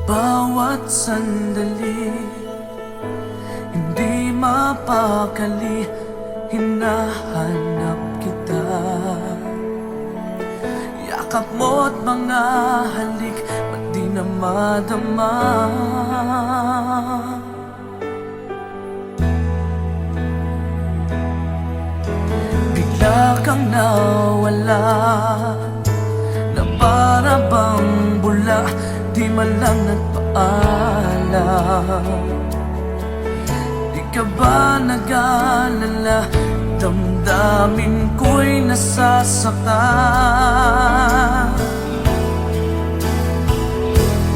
Bawat sandali, hindi mapakali, hinahanap kita. Yakap mo't mga halik, ba't di na madama? Bigla kang nawala, na para bang bula, di man lang nagpaalam. Di ka ba nag-alala, damdamin ko'y nasasaktan.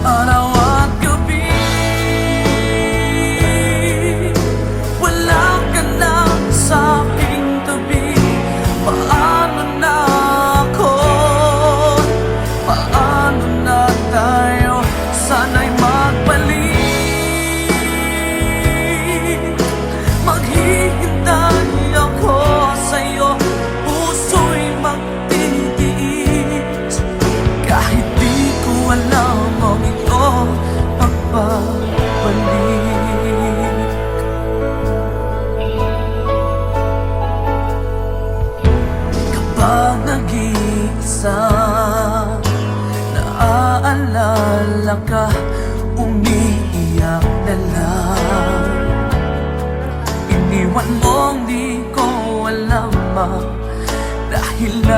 Araw at gabi, wala ka na sa aking tabi. Paano na ako? Paano na tayo? Sana'y magbalik. Maghihintay ako sa'yo, puso'y magtitiis. Kahit di ko alam ang iyong pagbabalik. Kapag nag-iisa, naaalala ka, umiiyak na lang. Iniwan mong di ko alam ang dahilan.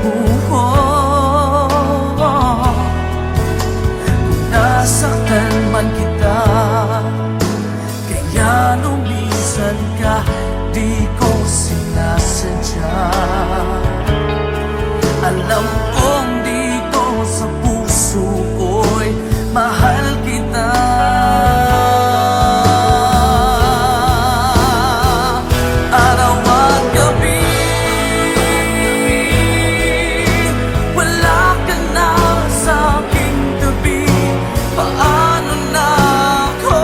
Kung nasaktan man kita, kaya lumisan ka, di ko sinasadya. Alam kong dito sa puso ko'y mahal kita. Araw at gabi, wala ka na sa aking tabi. Paano na ako?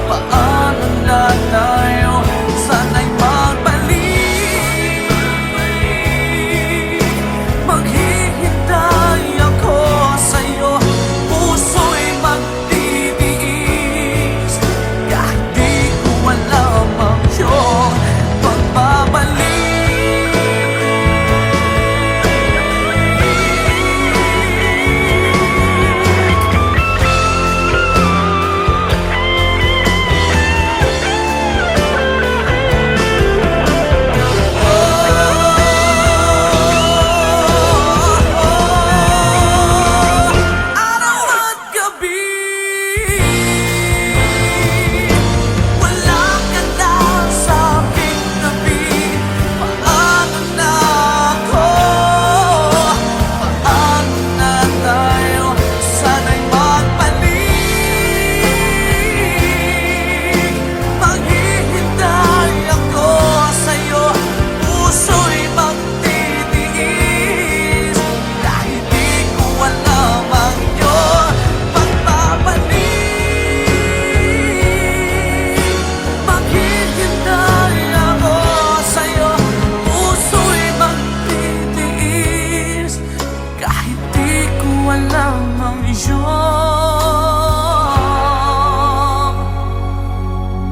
Paano na tayo? Sana'y magbalik. Maghihintay ako sa'yo, puso'y magtitiis. Kahit di ko alam ang iyong pagbabalik. Araw at gabi, wala ka na sa aking tabi. Paano na ako? Paano na tayo? Sana'y magbalik. Maghihintay ako sa'yo, puso'y magtitiis. Kahit di ko alam ang iyong pagbabalik. Maghihintay ako sa'yo, puso'y magtitiis. Kahit di ko alam ang iyong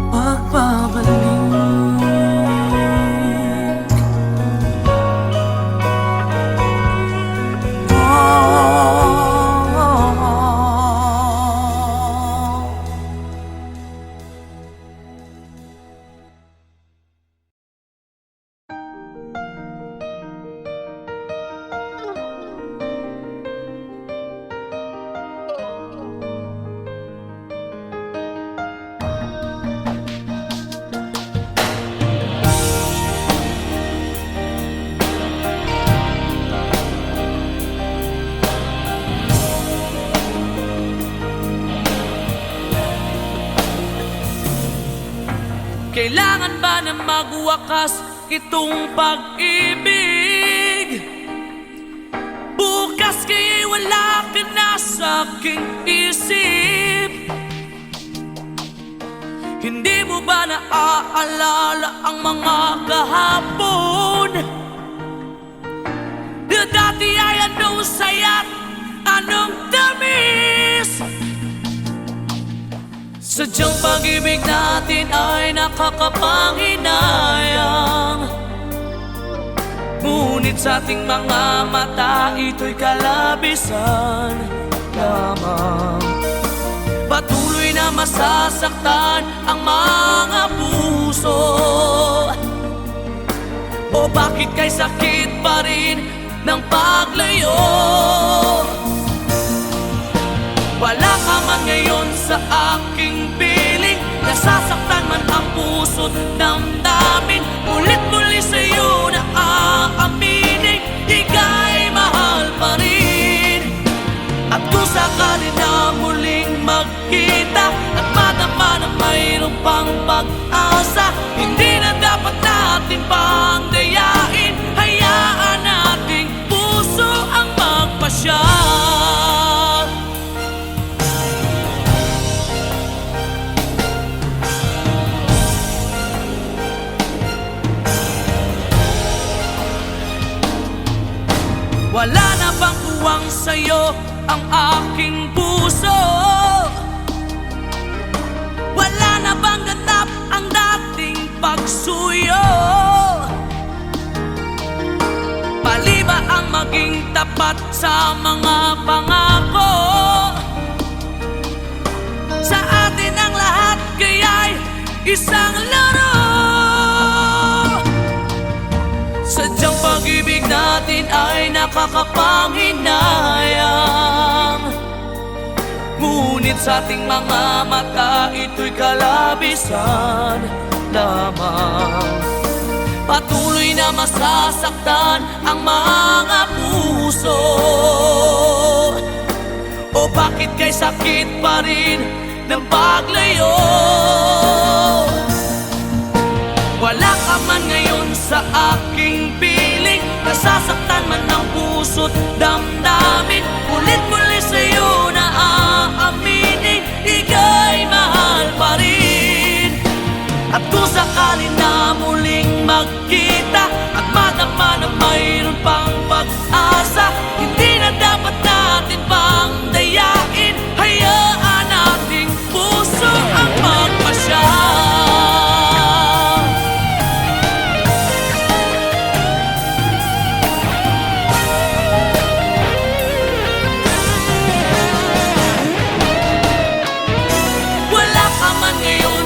pagbabalik. Kailangan ba na magwakas itong pag-ibig? Bukas kaya'y wala ka na sa aking isip. Hindi mo ba naaalala ang mga kahapon? Na dati ay ano Anong saya't anong tamis? Sadyang pag-ibig natin ay nakakapanghinayang, ngunit sa ating mga mata ito'y kalabisan lamang. Patuloy na masasaktan ang mga puso. O bakit kay sakit pa rin ng paglayo? Wala ka man ngayon sa aking piling, nasasaktan man ang puso't damdamin. Ulit-muli sa'yo na aaminin, ika'y mahal pa rin. At kung sakali na muling magkita at madama na mayroon pang pag-asa, hindi na dapat natin pang dayain. Hayaan nating puso ang magpasya. Wala na bang uwang sa'yo ang aking puso? Wala na bang ganap ang dating pagsuyo? Pali ba ang maging tapat sa mga pangako? Sa atin ang lahat kaya'y isang laro. Sadyang pag-ibig natin ay nakakapanghinayang, ngunit sa ating mga mata ito'y kalabisan lamang. Patuloy na masasaktan ang mga puso. O bakit kay sakit pa rin ng paglayo? Wala ka man ngayon sa aking piling, nasasaktan man ang puso't damdamin. Ulit-muli sa'yo na aaminin, ika'y mahal pa rin. At kung sakali na muling magkita at madama na mayroon pang pag-asa, hindi na dapat natin pang dayain. Hayaan nating puso ang magpasya.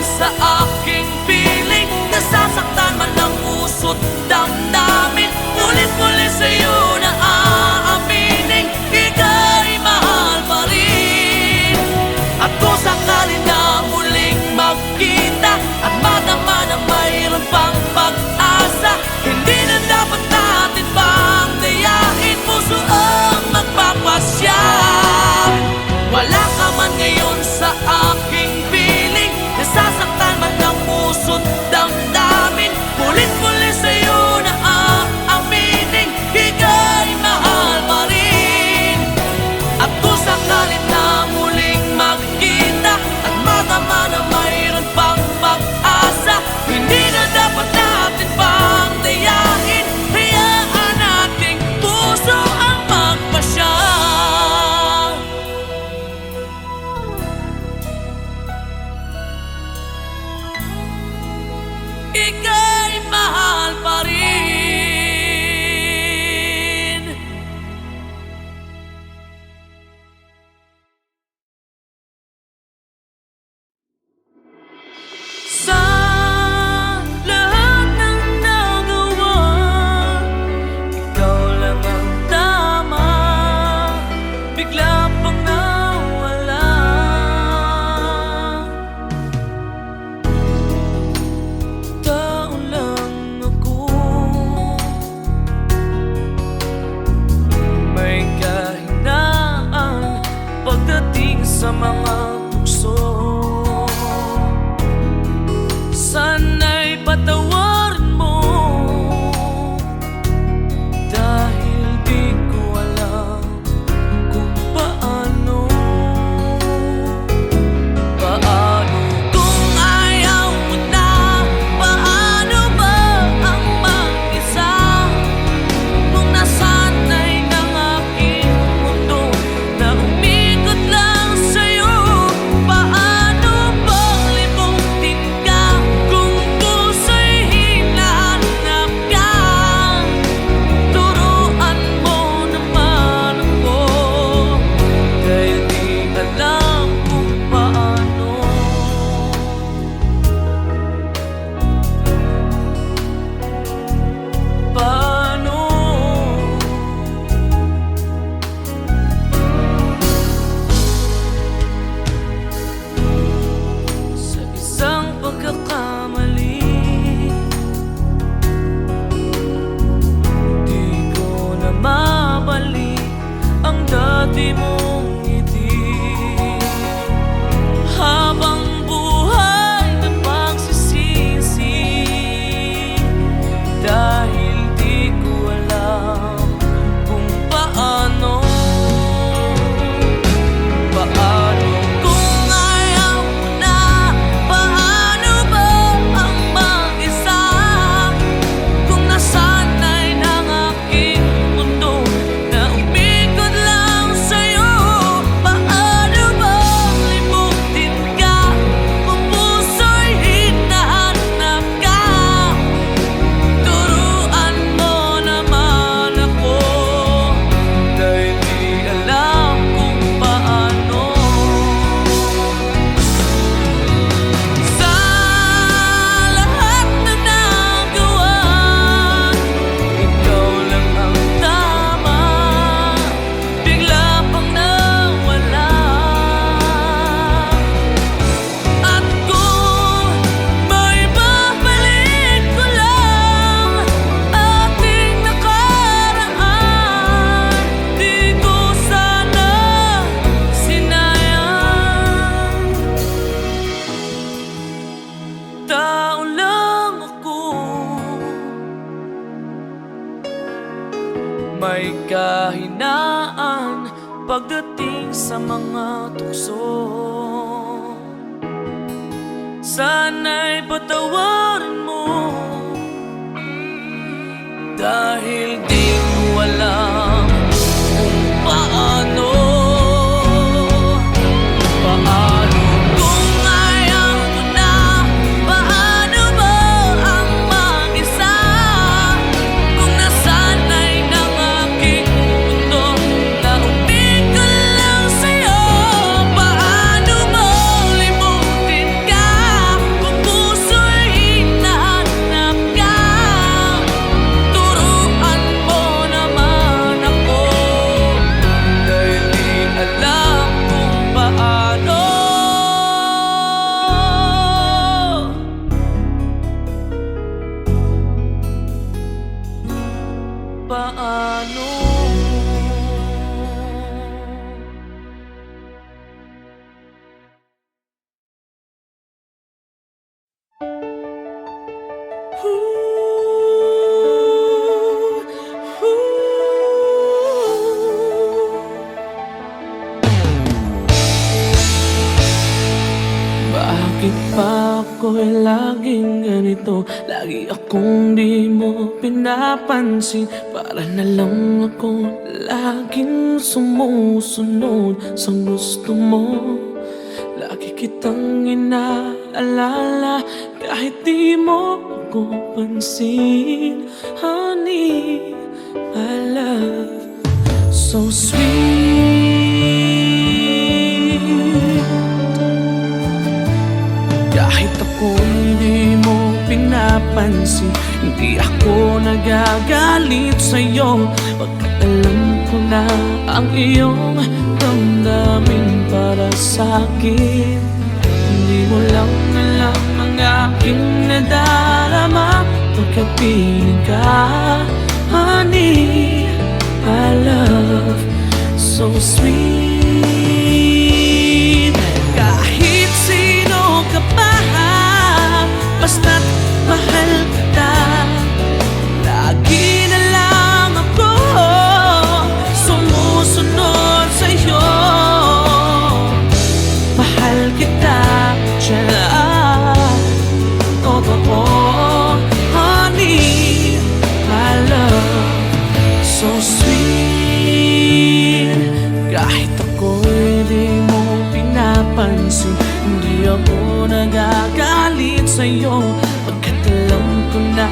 Sa aking piling, nasasaktan man ang puso't damdamin. Ulit-muli sa'yo na kahinaan pagdating sa mga tukso. Sana'y patawarin mo, dahil di ko alam kung paano. Paano kung ayaw mo na? Paano ba ang mag-isa? Kung nasanay ng aking mundo na umig ko lang sa'yo. Paano mo limutin ka kung puso'y hinahanap ka? Turuan mo naman ako, dahil di alam kung paano. Paano? Bakit pa ako'y laging ganito? Lagi akong di mo pinapansin. Para na lang ako laging sumusunod sa gusto mo. Lagi kitang inaalala kahit di mo ako pansin. Honey, my love, so sweet. Kahit ako hindi mo pinapansin, hindi ako nagagalit sa'yo. Pagkat alam ko na ang iyong damdamin para sa'kin. Hindi mo lang alam ang aking nadarama pagkapiling ka. Honey, my love, so sweet. Kahit sino ka pa, basta't mahal kita. Lagi na lang ako sumusunod sa'yo. Mahal kita, tiyan, totoo. Honey, my love, so sweet. Kahit ako'y di mo pinapansin, hindi ako nagagalit sa'yo. Pagkat alam ko na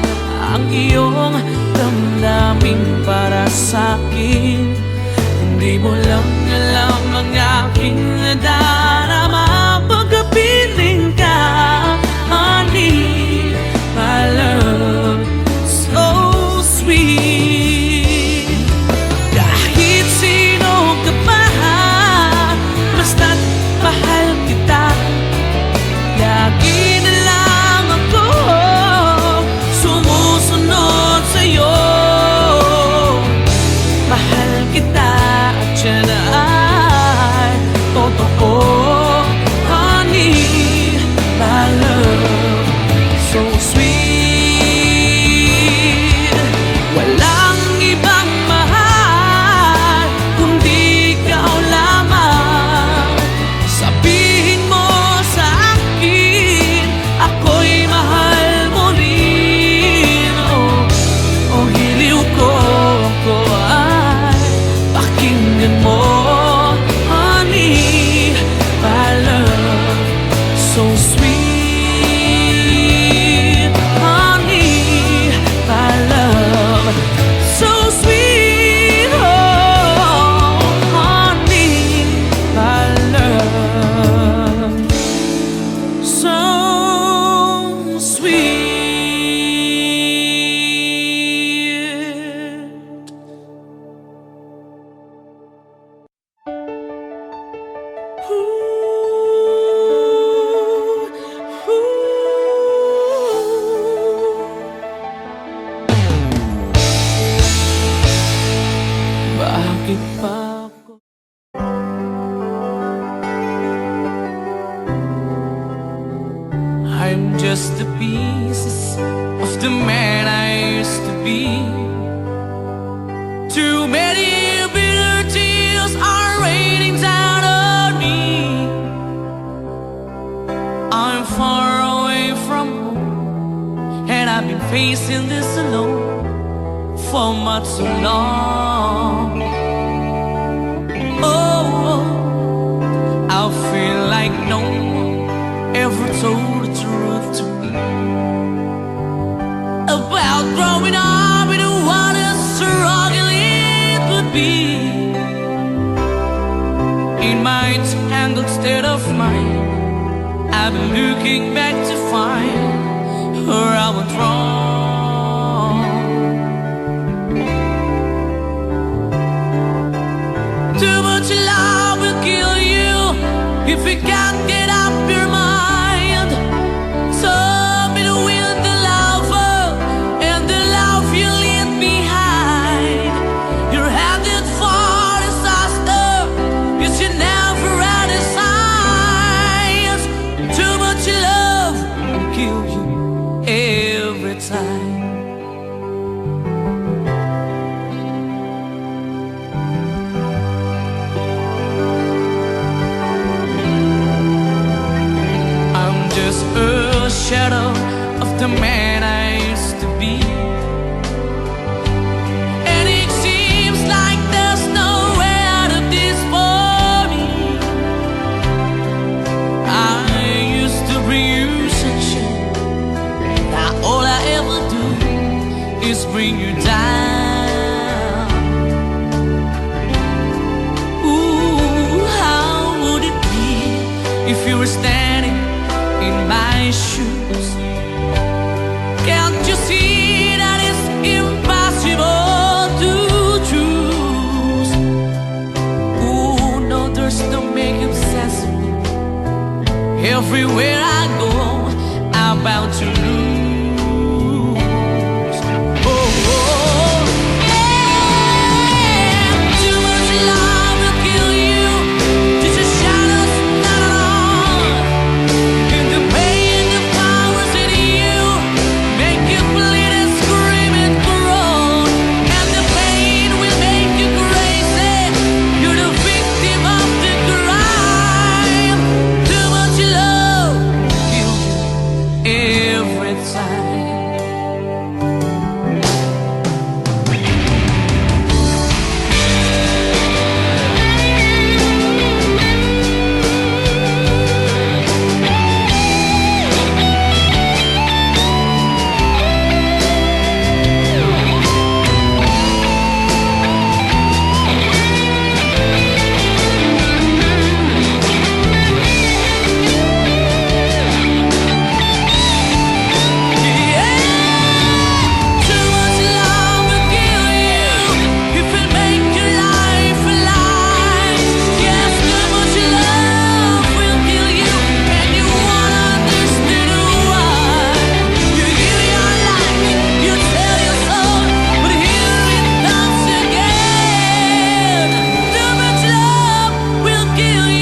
ang iyong damdamin para sa'kin. Hindi mo lang alam ang aking nadarama pagkapiling ka. Honey, my love, so sweet. Kahit sino ka pa, basta't mahal kita. Lagi na lang ako sumusunod sa'yo. Mahal kita at yan ay totoo. Honey, my love, so sweet. Walang ibang mahal kundi ikaw lamang. Sabihin mo sa akin, ako'y mahal mo rin. Oh, hiliw ko ay pakinggan mo. Honey, my love, so sweet. Honey, my love, so sweet. Oh, honey, my love, so sweet. Bakit pa ako? I'm just the pieces of the man I used to be. Too many but so long. Oh, I feel like no one ever told the truth to me about growing up in what a struggle it would be. In my tangled state of mind, I've been looking back to find where I went wrong. Too much love will kill you if you can't get up your mind. So be with the lover and the love you leave behind. You're headed for disaster, you should never had a signs. Too much love will kill you every time. I'm just a shadow of the man I used to be, and it seems like there's no way out of this for me. I used to bring you sunshine, now all I ever do is bring you down. Ooh, how would it be if you were standing in my shoes? Can't you see that it's impossible to choose? Ooh, no, there's no making sense of me. Everywhere I go, I'm bound to lose. Oh, oh, yeah. Too much love will kill you. Just a shadow's not alone. And the pain, the powers in you make you bleed and scream and groan. And the pain will make you crazy. You're the victim of the crime. Too much love will kill you every time. Too much love will kill you if it make your life alive. Yes, too much love will kill you, and you won't understand why. You give your life, you tell your soul, but here it comes again. Too much love will kill you.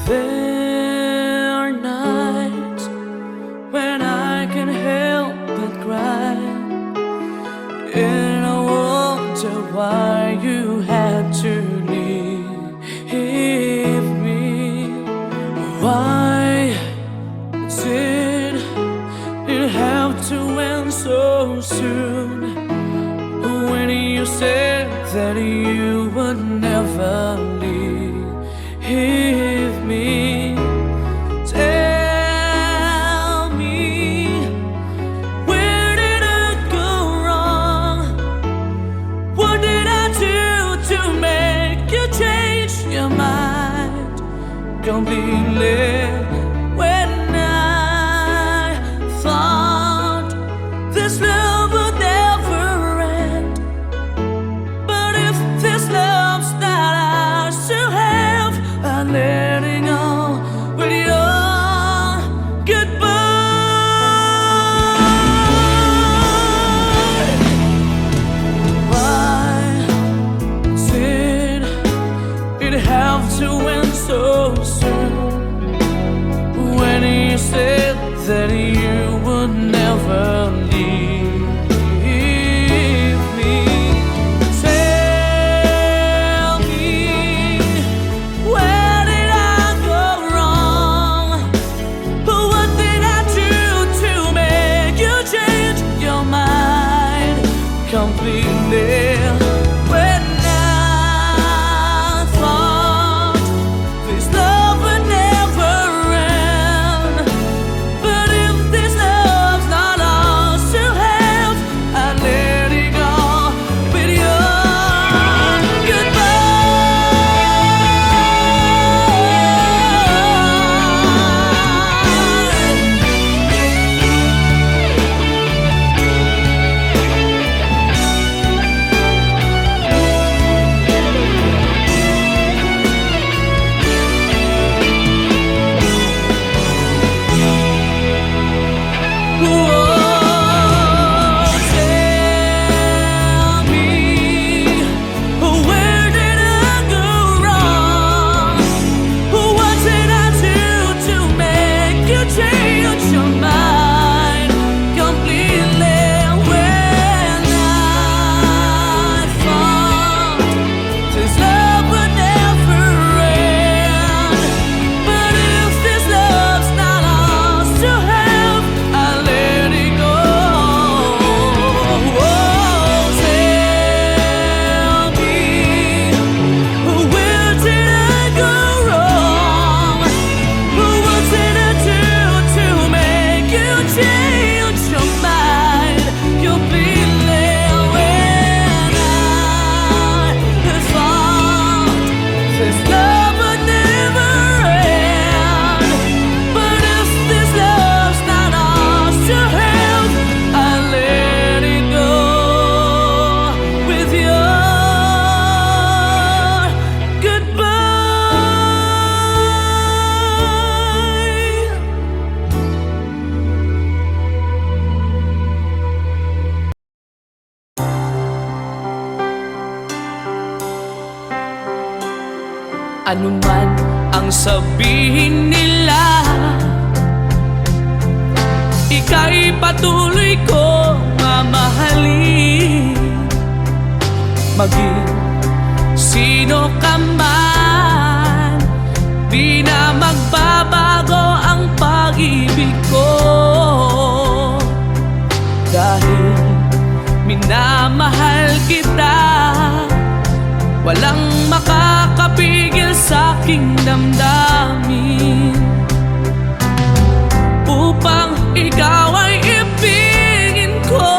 There are nights when I can help but cry, and I wonder why you had to leave me. Why did it have to end so soon? When you said that you would never leave me. Tell me, where did I go wrong? What did I do to make you change your mind completely? When I thought this love would never end, but if this love's not that you would never leave me. Tell me, where did I go wrong? What did I do to make you change your mind completely? Ano man ang sabihin nila, ika'y patuloy ko mamahalin. Maging sino ka man, di na magbabago ang pag-ibig ko. Dahil minamahal kita, walang makakapigil sa aking damdamin. Upang ikaw ay ibigin ko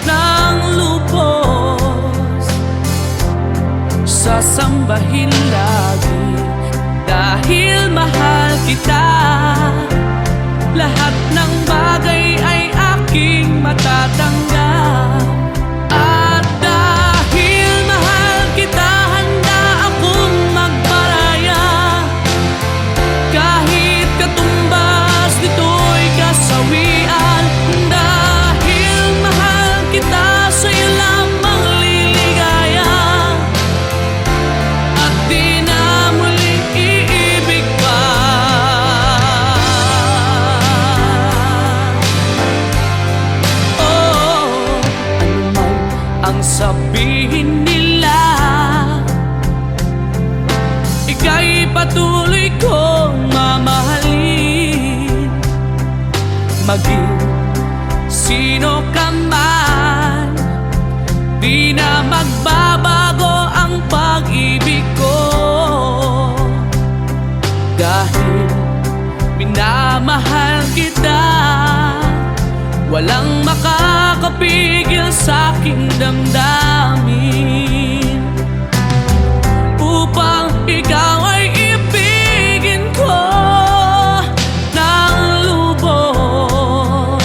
ng lubos, sasambahin lagi dahil mahal kita. Lahat ng bagay ay aking matatanggap. At dahil mahal kita, handa akong magparaya. Kahit katumbas nito'y kasawian. Dahil mahal kita, sa'yo lamang liligaya. At di na muling iibig pa. Oh, ano man ang sabihin nila, ika'y patuloy kong mamahalin. Maging sino ka man, di na magbabago ang pag-ibig ko. Dahil minamahal kita, walang makakapigil sa aking damdamin. Upang ikaw ay ibigin ko ng lubos,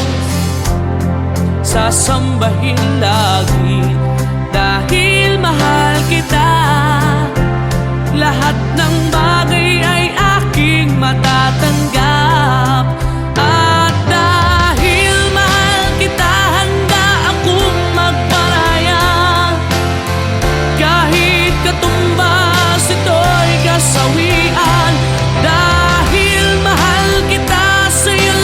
sasambahin lagi dahil mahal kita. Lahat ng bagay ay aking matatanggap. At dahil mahal kita, handa akong magparaya. Kahit katumbas ito'y kasawian. Dahil mahal kita, sa'yo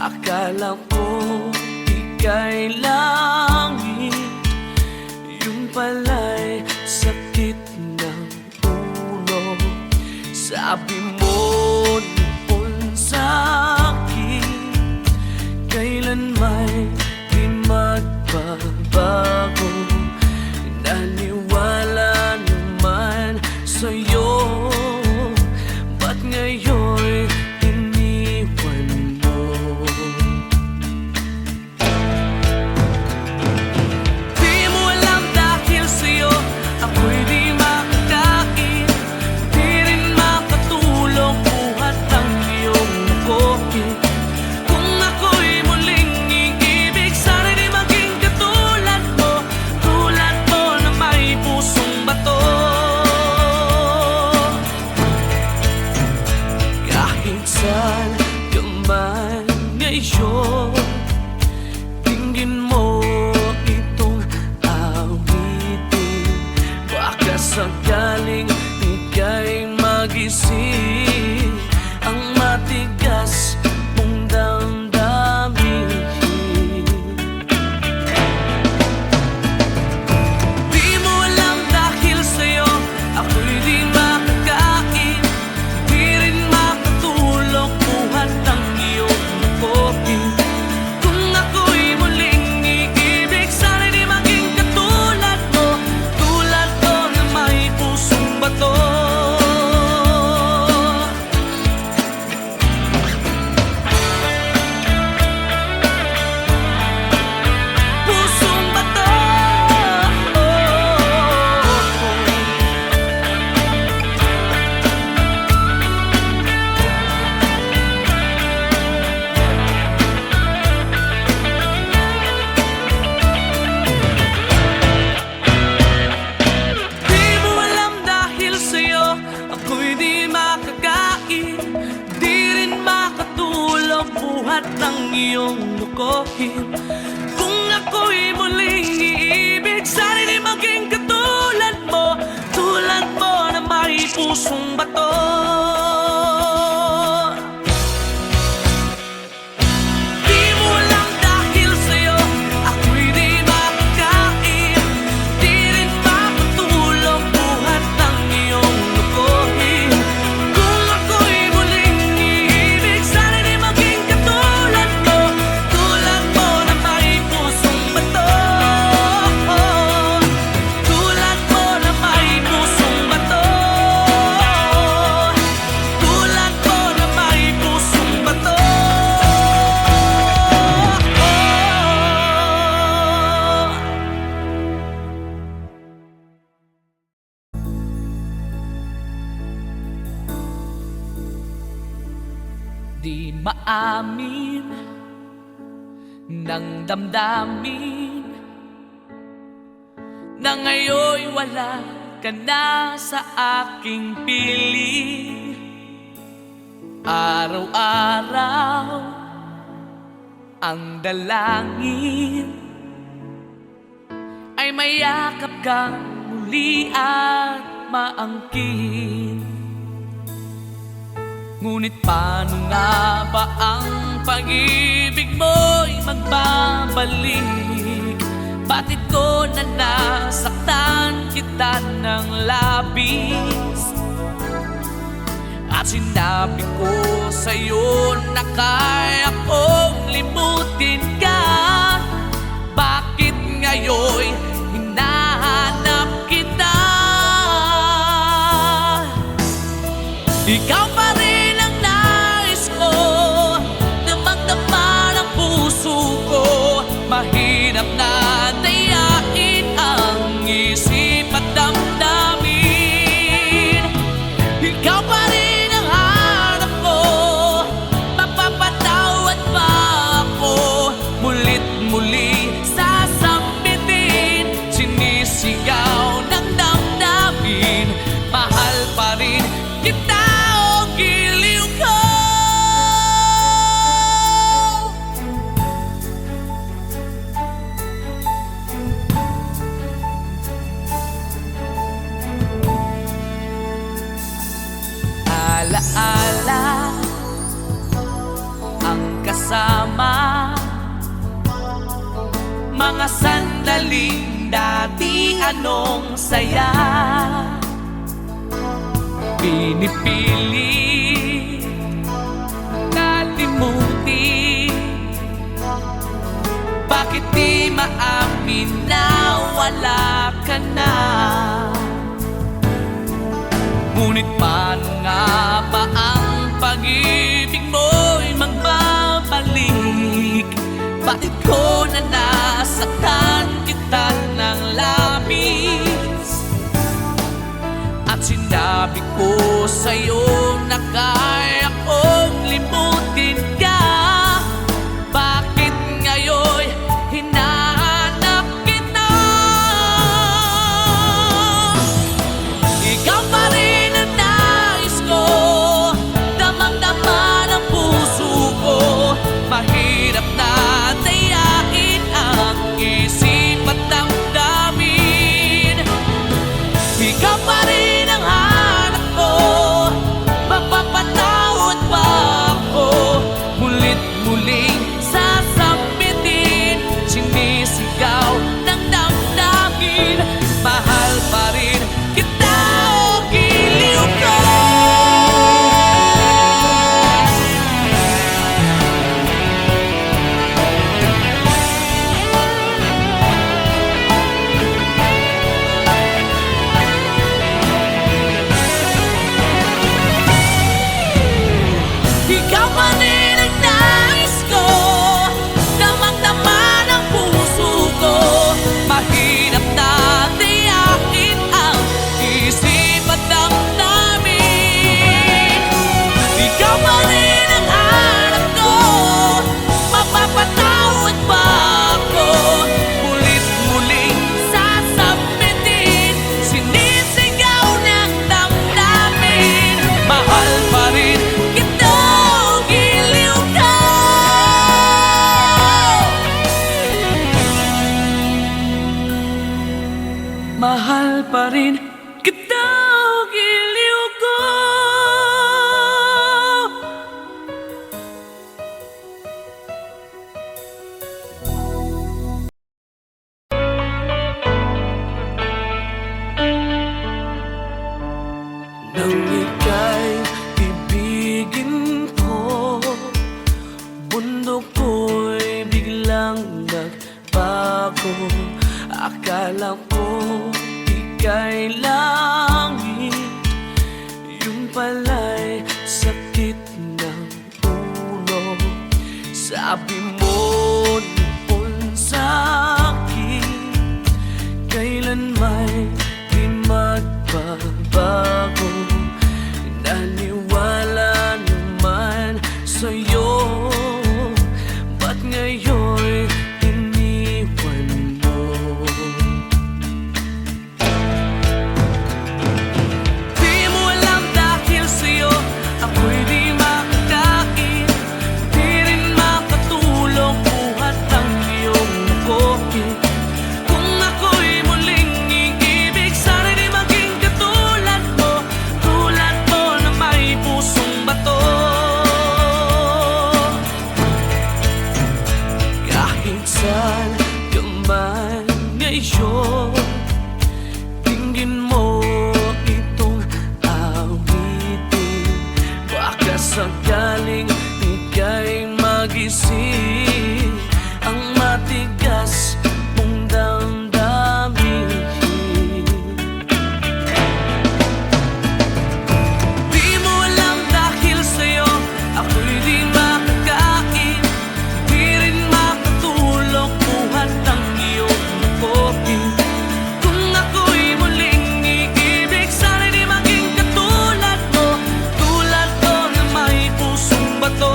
Akala ko ika'y langit, yung pala'y sakit ng ulo. Sabi mo noon sa'kin, kailan may di magbabago. Naniwala naman sa'yo, ba't ngayon iniwan mo? Di mo alam dahil sa'yo ako'y di makakain, di rin makatulog buhat ang iyong mukohin. Kung ako'y muling iibig, sana'y di maging katulad mo, tulad mo na may pusong bato. Kahit saan ka man ngayon, tingin mo itong awitin. Baka sakaling ika'y magising, ang matigas mong damdamin. Di mo alam dahil sa'yo ako'y di makakain, di rin makatulog buhat ang iyong mukohin. Kung ako'y muling iibig, sana'y di maging katulad mo, tulad mo na may pusong bato. Pusong bato. Di mo alam dahil sa'yo ako'y di makakain, di rin makatulog buhat ng iyong mukohin. Kung ako'y muling iibig, sana'y di maging katulad mo, tulad mo na may pusong bato. Di mo alam dahil sa'yo ako'y di makakain, di rin makatulog buhat ng iyong mukohin. Kung ako'y muling iibig, sana'y di maging katulad mo, tulad mo na may pusong bato. Tulad mo na may pusong bato. Tulad mo na may pusong bato. Di maamin ng damdamin na ngayon'y wala ka na sa aking piling. Araw-araw ang dalangin ay mayakap kang muli at maangkin. Ngunit paano nga ba ang pag-ibig mo'y magbabalik? Bakit ko na nasaktan kita ng labis? At sinabi ko sa'yo na kaya kong limutin ka. Bakit ngayon'y hinahanap kita? Ikaw pa rin ang nais ko, damang-dama ng puso ko. Mahirap na dayain ang isip at damdamin. Ikaw pa rin ang hanap ko, mapapatawad ba ako? Mulit muli sasambitin, sinisigaw ng damdamin. Mahal pa rin kita, o magkasama. Mga sandaling dati anong saya, pinipili kalimutin. Bakit di maamin na wala ka na? Ngunit paano nga ba ang pag-ibig mo'y magbabalik? Bakit ko na nasaktan kita ng labis? At sinabi ko sa'yo na kaya kong limutin ka. Bakit ngayon hinahanap kita? Ikaw pa rin ang nais ko, damang-dama ng puso ko. Mahirap na dayain ang isip at damdamin. Ikaw pa rin ang hanap ko, mapapatawad ba ako? Mulit-muling sasambitin, sinisigaw ng damdamin. Mahal pa rin kita o giliw ko. Ikaw pa rin ang nais ko, damang-dama ng puso ko. Mahirap na tiyakin ang isip at damdamin. Ikaw pa rin ang hanap ko, mapapatawad ba ako? Mulit-muling sasambitin, sinisigaw ng damdamin. Mahal pa rin kita o giliw ka. Mahal pa rin kita o giliw ko. Nang ika'y ibigin ko, bundok ko'y biglang nagbago. Akala ko ika'y langit, yun pala'y sakit ng ulo. Sabi mo noon sa'kin, kailan may di magbabago. Naniwala naman sa'yo, ba't ngayon iniwan mo? Di mo alam dahil sa'yo ako'y di makakain, di rin makatulog buhat ang iyong nakopit. Kung ako'y muling iibig, sana'y di maging katulad mo, tulad mo na may pusong bato. Kahit saan ka man ngayon, tingin mo itong awitin. Baka sakaling ika'y magising, ang matigas mong damdamin. Di mo alam dahil sa'yo ako'y di makakain, di rin makatulog buhat ang iyong nakopit. Kung ako'y muling iibig, sana'y di maging katulad mo, tulad ko na may pusong bato.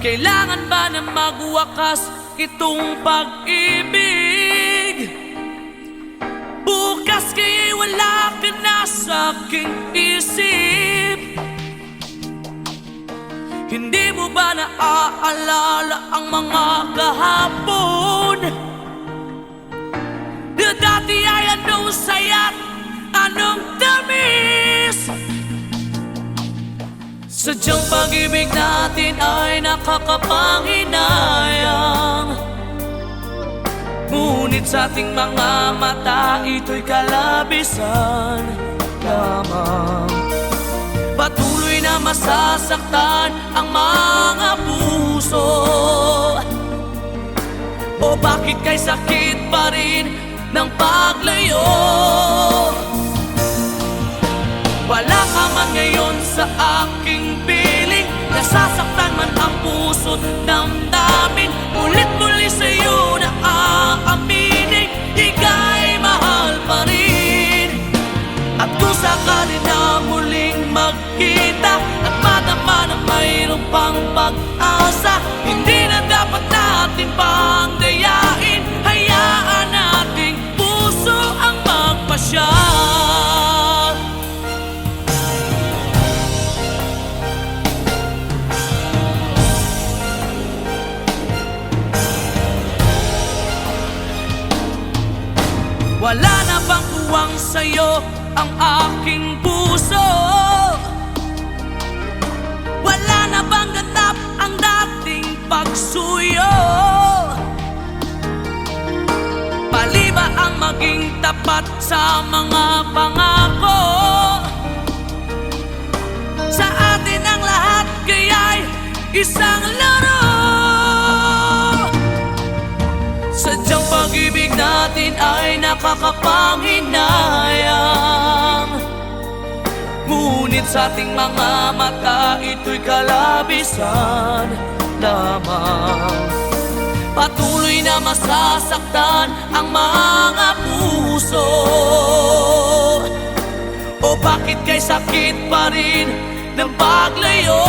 Kailangan ba na magwakas itong pag-ibig? Bukas kaya'y wala ka na sa aking isip. Hindi mo ba naaalala ang mga kahapon? Na dati ay anong saya't anong tamis. Sadyang pag-ibig natin ay nakakapanghinayang, ngunit sa ating mga mata ito'y kalabisan lamang. Patuloy na masasaktan ang mga puso. O bakit kay sakit pa rin ng paglayo? Wala ka man ngayon sa aking piling, nasasaktan man ang puso't damdamin. Ulit-muli sa'yo na aaminin, ika'y mahal pa rin. At kung sakali na muling magkita at madama na mayroon pang pag-asa, hindi na dapat natin pang dayain. Hayaan nating puso ang magpasya. Wala na bang tuwang sa'yo ang aking puso? Wala na bang ganap ang dating pagsuyo? Pali ba ang maging tapat sa mga pangako? Sa atin ang lahat kaya'y isang laro. Sadyang pag-ibig natin ay nakakapanghinayang, ngunit sa ating mga mata ito'y kalabisan lamang. Patuloy na masasaktan ang mga puso. O bakit kay sakit pa rin ng paglayo?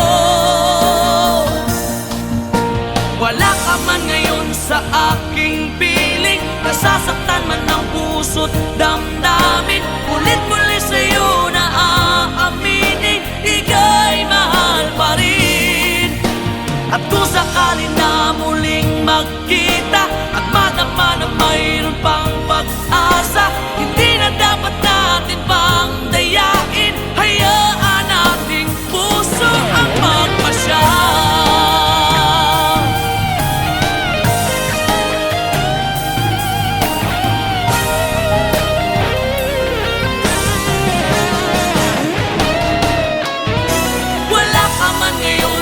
Wala ka man ngayon sa aking piling, nasasaktan man ang puso't damdamin. Ulit-muli sa'yo na aaminin, ika'y mahal pa rin. At kung sakali na muling magkita at madama na mayroon pang pag-asa, hindi na dapat natin pang dayain. Hayaan nating puso ang magpasya.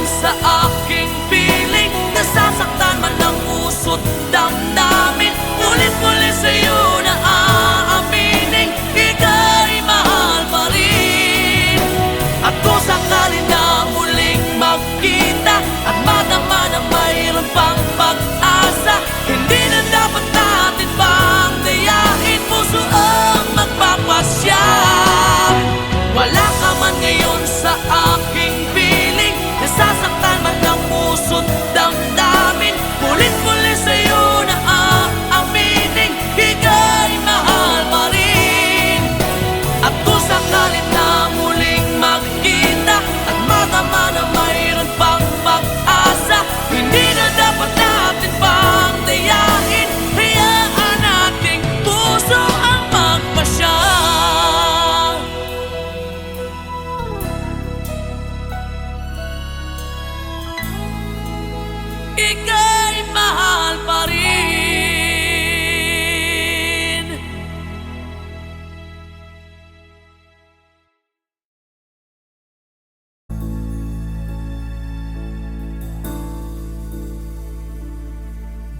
Sa aking piling, nasasaktan man ang puso't damdamin. Ulit-muli sa'yo na aaminin, ika'y mahal pa rin. At kung sakali na muling magkita at madama na mayroon pang pag-asa, hindi na dapat natin pang dayain. Puso ang magpapasya. Wala ka man ngayon sa aking piling, nasasaktan man ang puso't damdamin. Ulit-muli sa'yo na aaminin, ika'y mahal pa rin. At kung sakali na muling magkita at madama na mayroon pang pag-asa, hindi na dapat natin pang dayain. Hayaan nating puso ang magpasya. Ika'y mahal pa rin.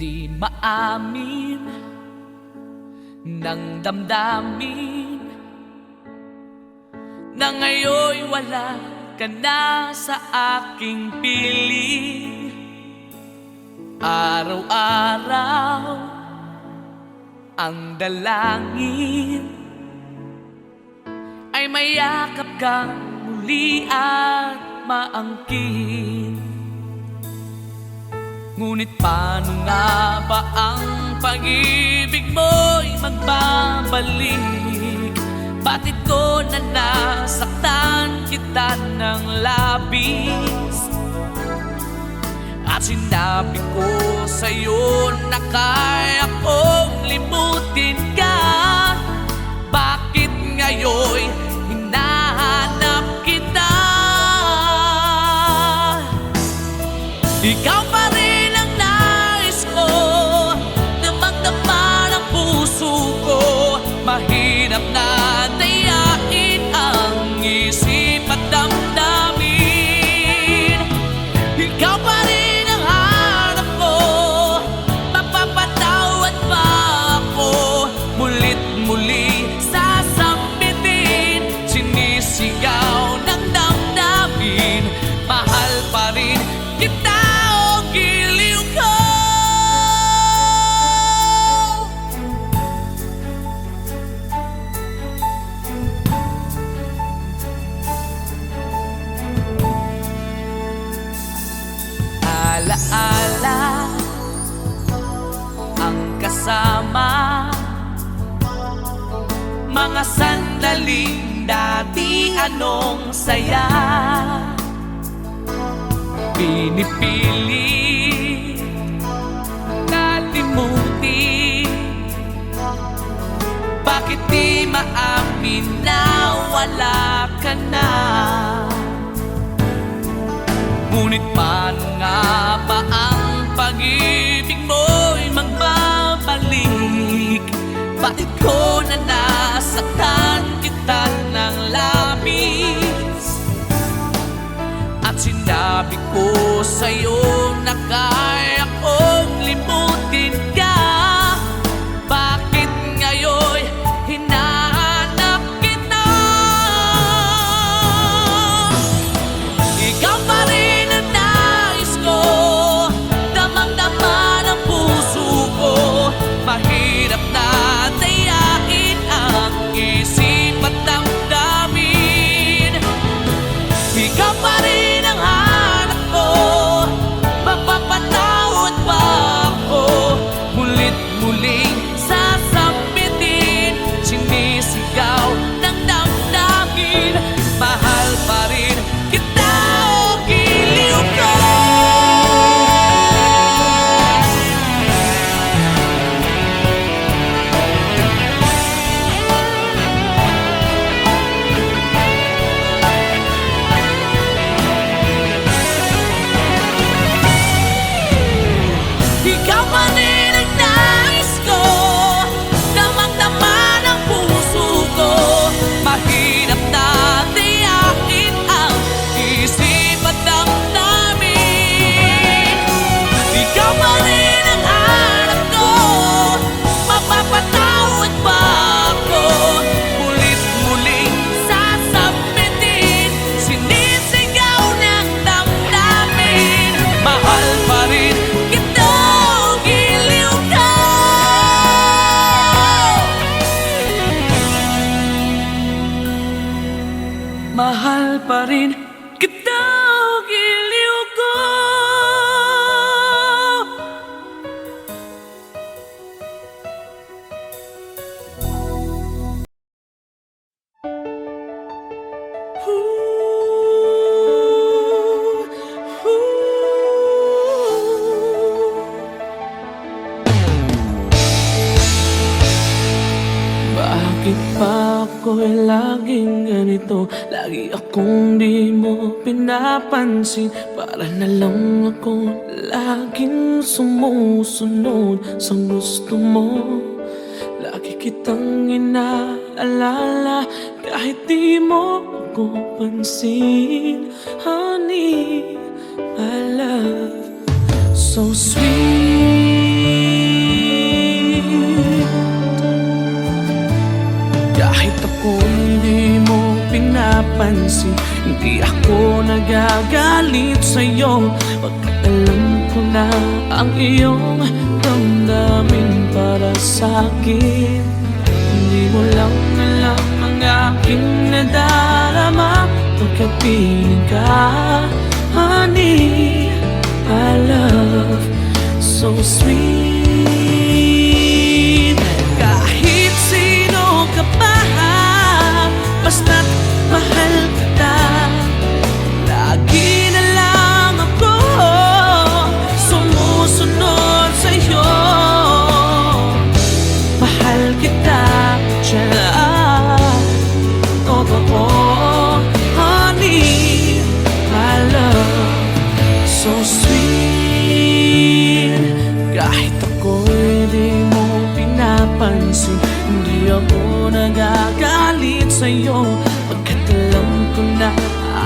Di maamin ng damdamin na ngayon'y wala ka na sa aking piling. Araw-araw ang dalangin ay mayakap kang muli at maangkin. Ngunit paano nga ba ang pag-ibig mo'y magbabalik? Bakit ko na nasaktan kita ng labis? At sinabi ko sa'yo na kaya kong limutin ka. Bakit ngayon'y hinahanap kita? Ikaw pa rin ang nais ko, damang-dama ng puso ko. Mahirap na dayain ang isip at damdamin. Ikaw pa rin ang hanap ko, mapapatawad ba ako? Mulit muli sasambitin, sinisigaw ng damdamin. Mahal pa rin kita. Alaala ang kasama, mga sandaling dati anong saya. Pinipili kalimutin, bakit di maamin na wala ka na? Ngunit paano nga ba ang pag-ibig mo'y magbabalik? Bakit ko na nasaktan kita ng labis? At sinabi ko sa'yo na kaya kong limutin ka. Bakit ngayon'y hinahanap kita? Ikaw pa rin ang nais ko, damang-dama ng puso ko. Mahirap na dayain ang isip at damdamin. Ikaw pa rin ang hanap ko, mapapatawad ba ako? Mulit-muling sasambitin, sinisigaw ng damdamin. Mahal pa rin kita o giliw ko. Ikaw pa rin ang nais ko, damang-dama ng puso ko. Mahirap na dayain ang isip at damdamin. Ikaw pa rin ang hanap ko, mapapatawad ba ako? Mulit-muling sasambitin, sinisigaw ng damdamin. Mahal pa rin kita o giliw ka. Mahal pa rin kita o giliw ko. Bakit ba ako'y laging ganito? Lagi akong di mo pinapansin. Para na lang ako laging sumusunod sa gusto mo. Lagi kitang inaalala kahit di mo ako pansin. Honey, my love, so sweet. Kahit ako hindi mo pinapansin, hindi ako nagagalit sa'yo. Pagkat alam ko na ang iyong damdamin para sa'kin. Hindi mo lang alam ang aking nadarama pagkat piling ka. Honey, I love sweet. Kahit sino ka pa, basta't mahal kita. Lagi na lang ako sumusunod sa'yo. Mahal kita, dyan. Totoo, honey, my love, so sweet. Kahit ako'y di mo pinapansin, hindi ako nagagalit sa'yo, pagkat alam ko na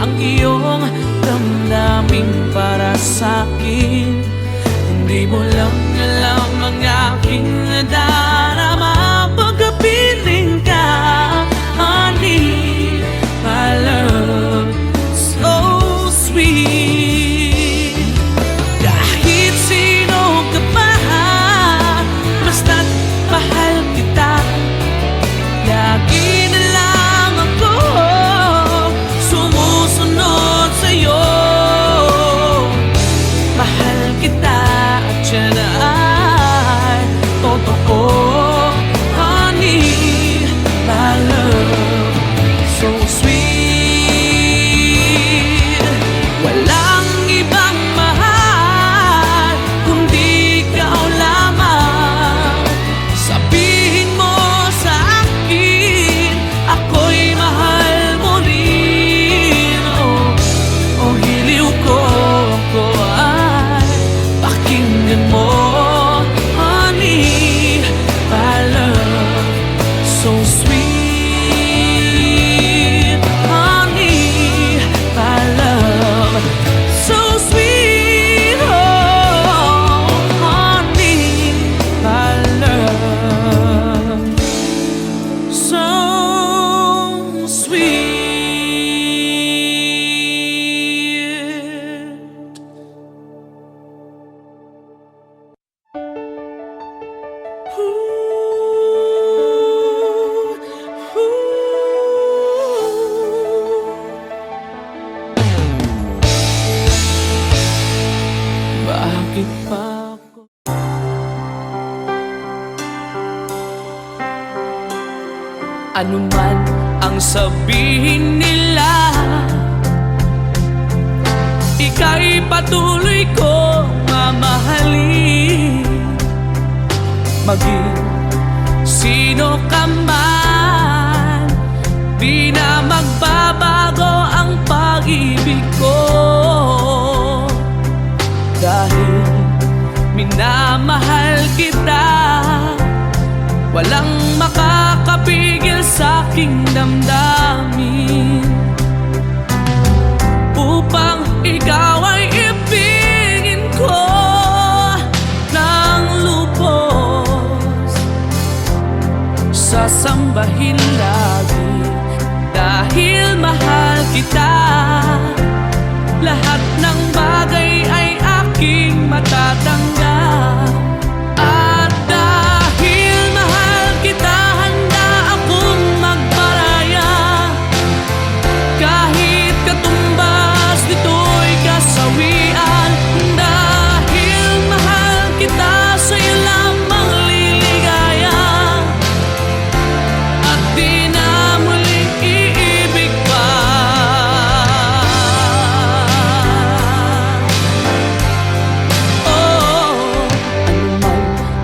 ang iyong damdamin para sa'kin. Hindi mo lang alam ang aking nadarama pagkapiling ka, honey, my love, so sweet. Kahit sino ka pa, basta't mahal kita. Lagi na lang ako sumusunod sa'yo. Mahal kita at yan ay totoo, honey, my love, so sweet. Walang ibang mahal kundi ikaw lamang. Sabihin mo sa akin, ako'y mahal mo rin. Oh, hiliw ko ay pakinggan mo, honey, my love, so sweet. Honey, my love, so sweet. Oh, honey, my love, so sweet. Bakit pa ako? Ano man ang sabihin nila, ika'y patuloy ko mamahalin. Maging sino ka man, di na magbabago ang pag-ibig ko. Dahil minamahal kita, walang makakapigil sa aking damdamin. Upang ikaw ay ibigin ko ng lubos, sasambahin lagi dahil mahal kita. Lahat ng bagay ay aking matatanggap. At dahil mahal kita, handa akong magparaya. Kahit katumbas nito'y kasawian. Dahil mahal kita, sa'yo lamang liligaya. At di na muling iibig pa.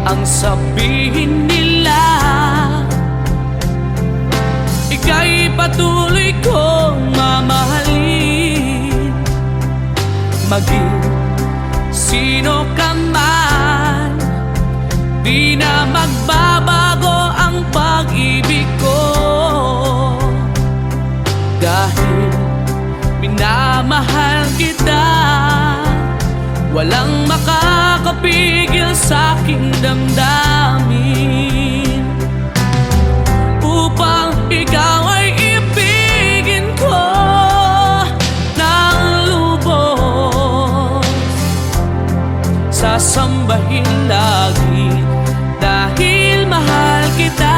Ang sabihin nila, ika'y patuloy kong mamahalin. Maging sino ka man, di na magbabago ang pag-ibig ko. Dahil minamahal kita, walang makakapigil sa aking damdamin. Upang ikaw ay ibigin ko ng lubos, sasambahin lagi dahil mahal kita.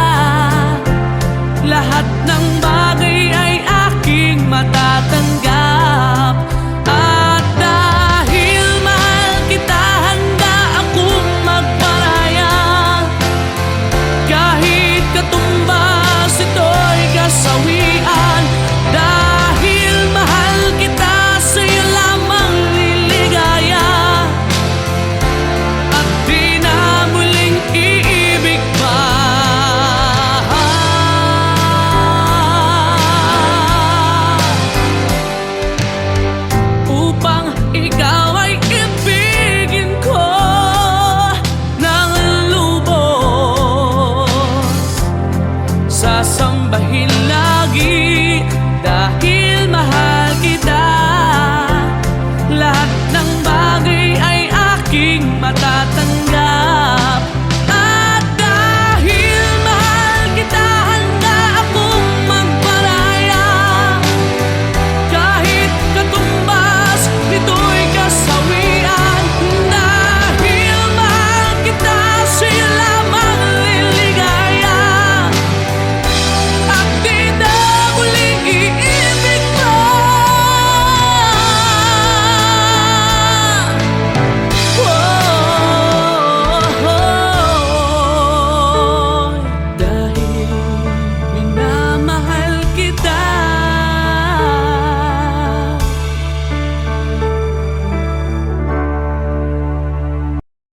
Lahat ng bagay ay aking matatanggap. At dahil mahal kita, handa akong matatanggap.